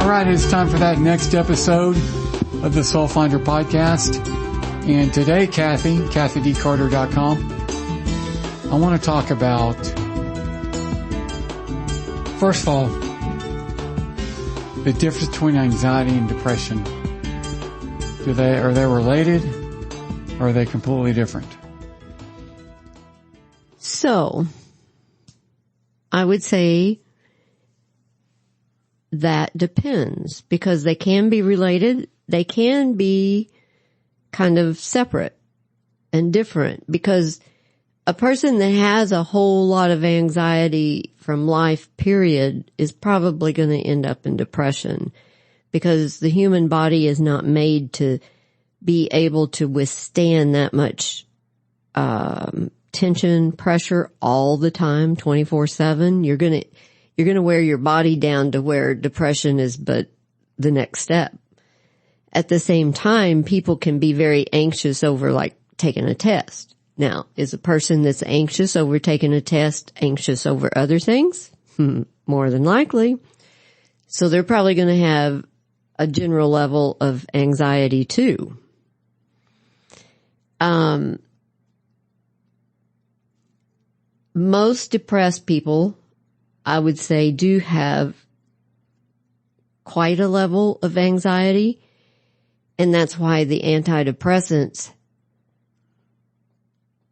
All right, it's time for that next episode of the Soul Finder podcast. And today, kathydcarter.com, I want to talk about, first of all, the difference between anxiety and depression. Are they related, or are they completely different? So, I would say that depends, because they can be related. They can be kind of separate and different, because a person that has a whole lot of anxiety from life, period, is probably going to end up in depression, because the human body is not made to be able to withstand that much tension, pressure all the time, 24/7. You're going to wear your body down to where depression is but the next step. At the same time, people can be very anxious over like taking a test. Now, is a person that's anxious over taking a test anxious over other things? More than likely. So they're probably going to have a general level of anxiety too. Most depressed people, I would say, do have quite a level of anxiety, and that's why the antidepressants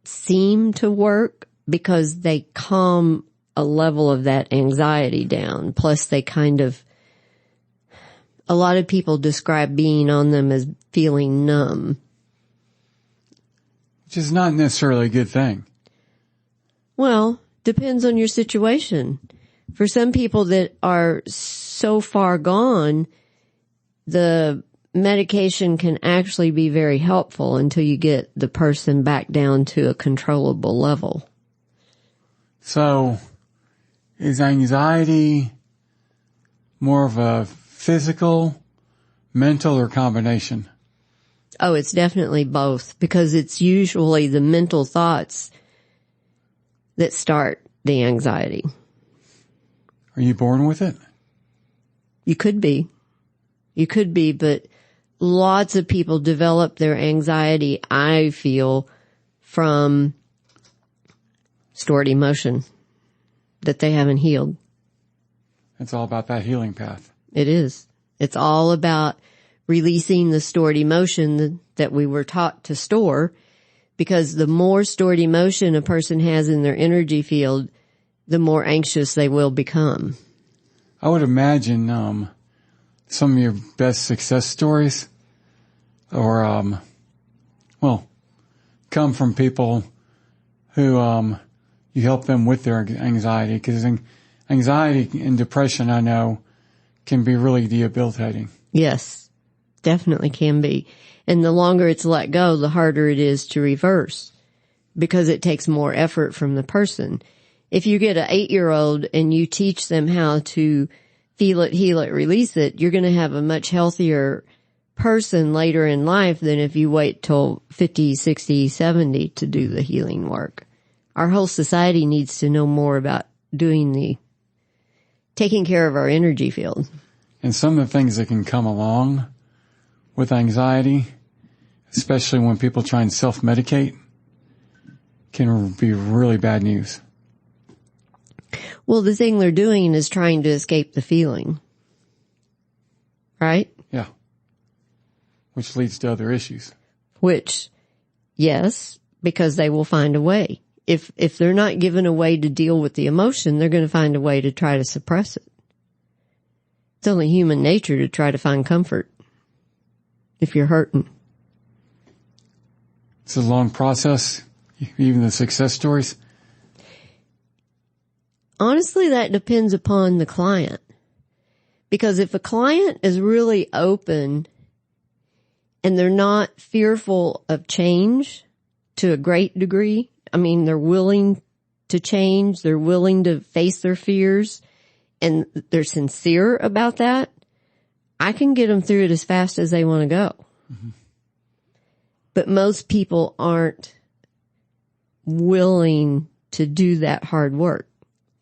seem to work, because they calm a level of that anxiety down. Plus they a lot of people describe being on them as feeling numb. Which is not necessarily a good thing. Well, depends on your situation. For some people that are so far gone, the medication can actually be very helpful until you get the person back down to a controllable level. So, is anxiety more of a physical, mental, or combination? Oh, it's definitely both, because it's usually the mental thoughts that start the anxiety. Are you born with it? You could be, but lots of people develop their anxiety, I feel, from stored emotion that they haven't healed. It's all about that healing path. It is. It's all about releasing the stored emotion that we were taught to store, because the more stored emotion a person has in their energy field, the more anxious they will become. I would imagine some of your best success stories or come from people who you help them with their anxiety, because anxiety and depression, I know, can be really debilitating. Yes, definitely can be. And the longer it's let go, the harder it is to reverse, because it takes more effort from the person. If you get an 8-year-old and you teach them how to feel it, heal it, release it, you're going to have a much healthier person later in life than if you wait till 50, 60, 70 to do the healing work. Our whole society needs to know more about taking care of our energy field. And some of the things that can come along with anxiety, especially when people try and self-medicate, can be really bad news. Well, the thing they're doing is trying to escape the feeling. Right? Yeah. Which leads to other issues. Which, yes, because they will find a way. If they're not given a way to deal with the emotion, they're going to find a way to try to suppress it. It's only human nature to try to find comfort if you're hurting. It's a long process, even the success stories. Honestly, that depends upon the client. Because if a client is really open and they're not fearful of change to a great degree, I mean, they're willing to change, they're willing to face their fears, and they're sincere about that, I can get them through it as fast as they want to go. Mm-hmm. But most people aren't willing to do that hard work,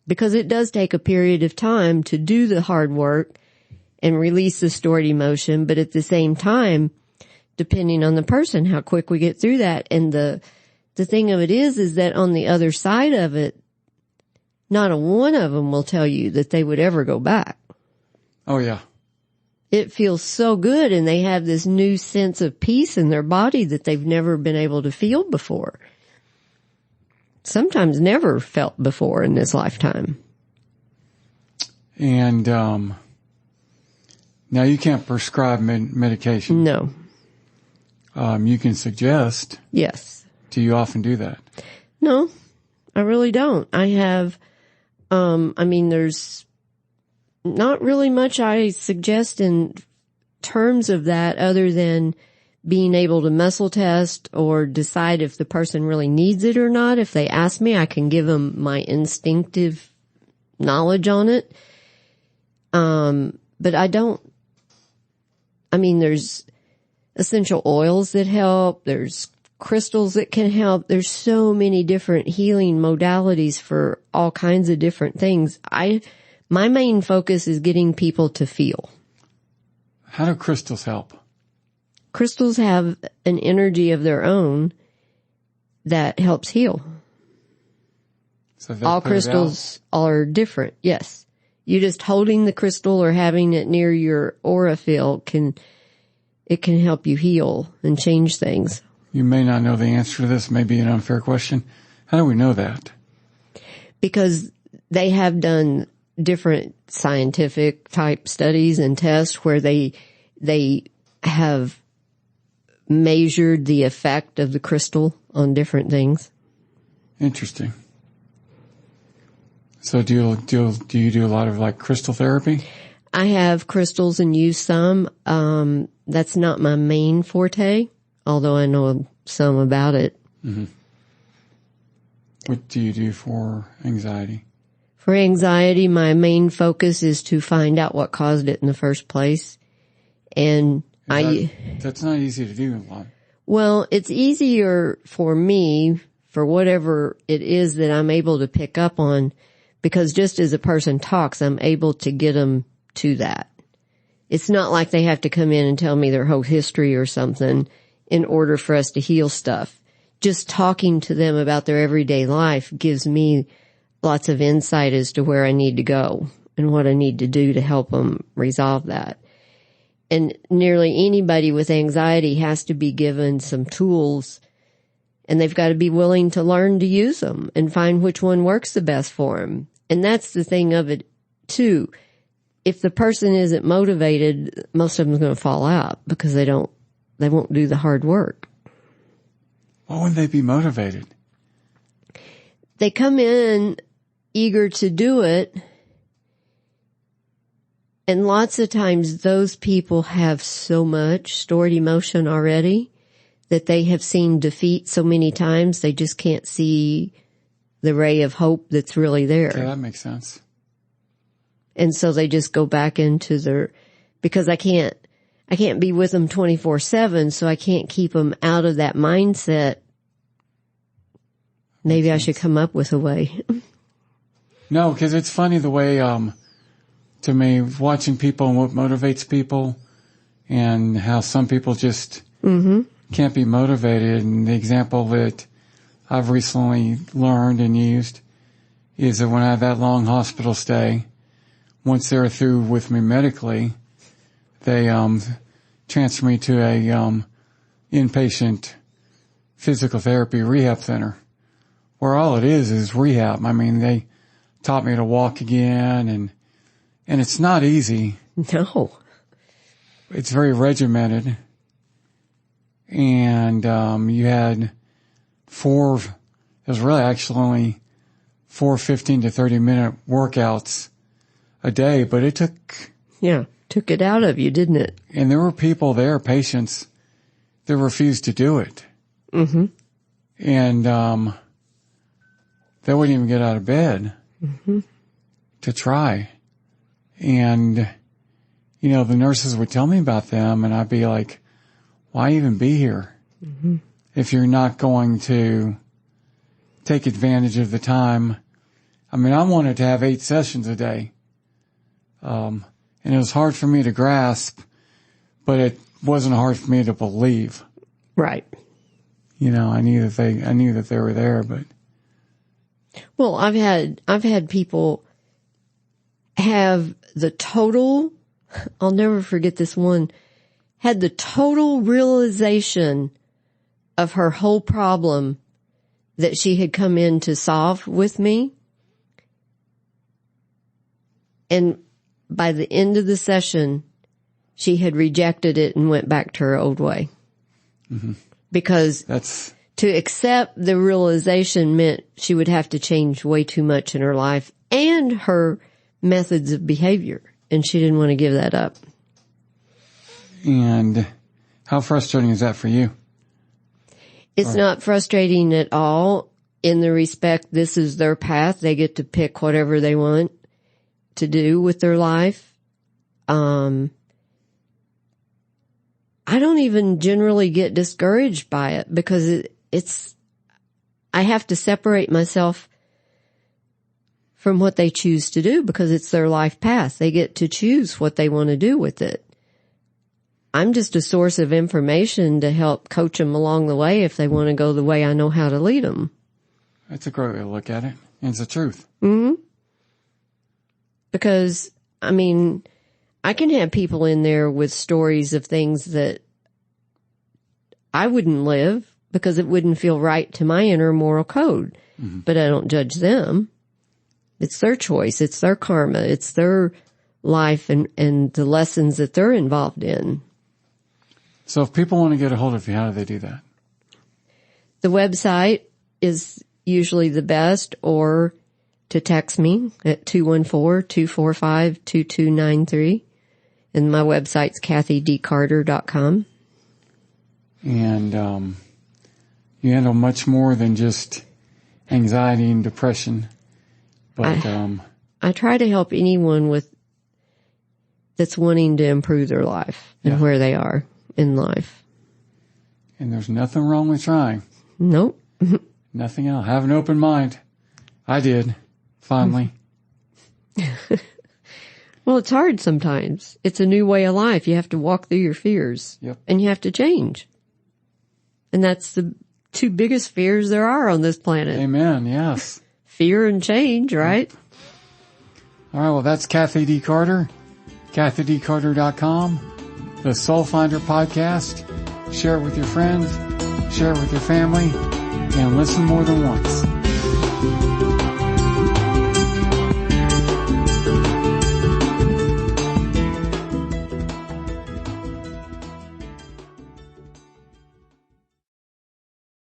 because it does take a period of time to do the hard work and release the stored emotion. But at the same time, depending on the person, how quick we get through that. And the thing of it is that on the other side of it, not a one of them will tell you that they would ever go back. Oh, yeah. It feels so good, and they have this new sense of peace in their body that they've never been able to feel before. Sometimes never felt before in this lifetime. And now you can't prescribe medication. No. You can suggest. Yes. Do you often do that? No, I really don't. I have, there's not really much I suggest in terms of that other than being able to muscle test or decide if the person really needs it or not. If they ask me, I can give them my instinctive knowledge on it. But I don't, there's essential oils that help. There's crystals that can help. There's so many different healing modalities for all kinds of different things. My main focus is getting people to feel. How do crystals help? Crystals have an energy of their own that helps heal. So all crystals are different. Yes. You just holding the crystal or having it near your aura field can help you heal and change things. You may not know the answer to this. May be an unfair question. How do we know that? Because they have done different scientific type studies and tests where they have measured the effect of the crystal on different things. Interesting. So do you do a lot of like crystal therapy? I have crystals and use some. That's not my main forte, although I know some about it. Mm-hmm. What do you do for anxiety? For anxiety, my main focus is to find out what caused it in the first place. And that's not easy to do a lot. Well, it's easier for me for whatever it is that I'm able to pick up on, because just as a person talks, I'm able to get them to that. It's not like they have to come in and tell me their whole history or something in order for us to heal stuff. Just talking to them about their everyday life gives me lots of insight as to where I need to go and what I need to do to help them resolve that. And nearly anybody with anxiety has to be given some tools, and they've got to be willing to learn to use them and find which one works the best for them. And that's the thing of it too. If the person isn't motivated, most of them are going to fall out because they won't do the hard work. Why wouldn't they be motivated? They come in eager to do it. And lots of times those people have so much stored emotion already that they have seen defeat so many times, they just can't see the ray of hope that's really there. Okay, that makes sense. And so they just go back into because I can't be with them 24/7, so I can't keep them out of that mindset. Maybe I should come up with a way. No, because it's funny the way, to me, watching people and what motivates people and how some people just can't be motivated. And the example that I've recently learned and used is that when I had that long hospital stay, once they were through with me medically, they transferred me to a inpatient physical therapy rehab center, where all it is rehab. I mean, they taught me to walk again, and it's not easy. No. It's very regimented. And you had it was really actually only 4 15 to 30 minute workouts a day, but it took it out of you, didn't it? And there were people there, patients, that refused to do it. Mm-hmm. And they wouldn't even get out of bed to try. And, the nurses would tell me about them, and I'd be like, why even be here if you're not going to take advantage of the time? I mean, I wanted to have 8 sessions a day. And And it was hard for me to grasp, but it wasn't hard for me to believe. Right. You know, I knew that they were there, but. Well, I've had people have the total, I'll never forget this one, had the total realization of her whole problem that she had come in to solve with me. And by the end of the session, she had rejected it and went back to her old way. Mm-hmm. Because to accept the realization meant she would have to change way too much in her life and her methods of behavior. And she didn't want to give that up. And how frustrating is that for you? It's not frustrating at all in the respect this is their path. They get to pick whatever they want to do with their life. I don't even generally get discouraged by it because I have to separate myself from what they choose to do because it's their life path. They get to choose what they want to do with it. I'm just a source of information to help coach them along the way if they want to go the way I know how to lead them. That's a great way to look at it. And it's the truth. Mm-hmm. Because, I mean, I can have people in there with stories of things that I wouldn't live because it wouldn't feel right to my inner moral code. Mm-hmm. But I don't judge them. It's their choice. It's their karma. It's their life and the lessons that they're involved in. So if people want to get a hold of you, how do they do that? The website is usually the best, or to text me at 214-245-2293. And my website's kathydcarter.com. And you handle much more than just anxiety and depression. But I try to help anyone that's wanting to improve their life and where they are in life. And there's nothing wrong with trying. Nope. Nothing else. Have an open mind. I did, finally. Well, it's hard sometimes. It's a new way of life. You have to walk through your fears. Yep. And you have to change. And that's the two biggest fears there are on this planet. Amen, yes. Fear and change, right? All right, well, that's Kathy D. Carter, kathydcarter.com, the Soul Finder podcast. Share it with your friends, share it with your family, and listen more than once.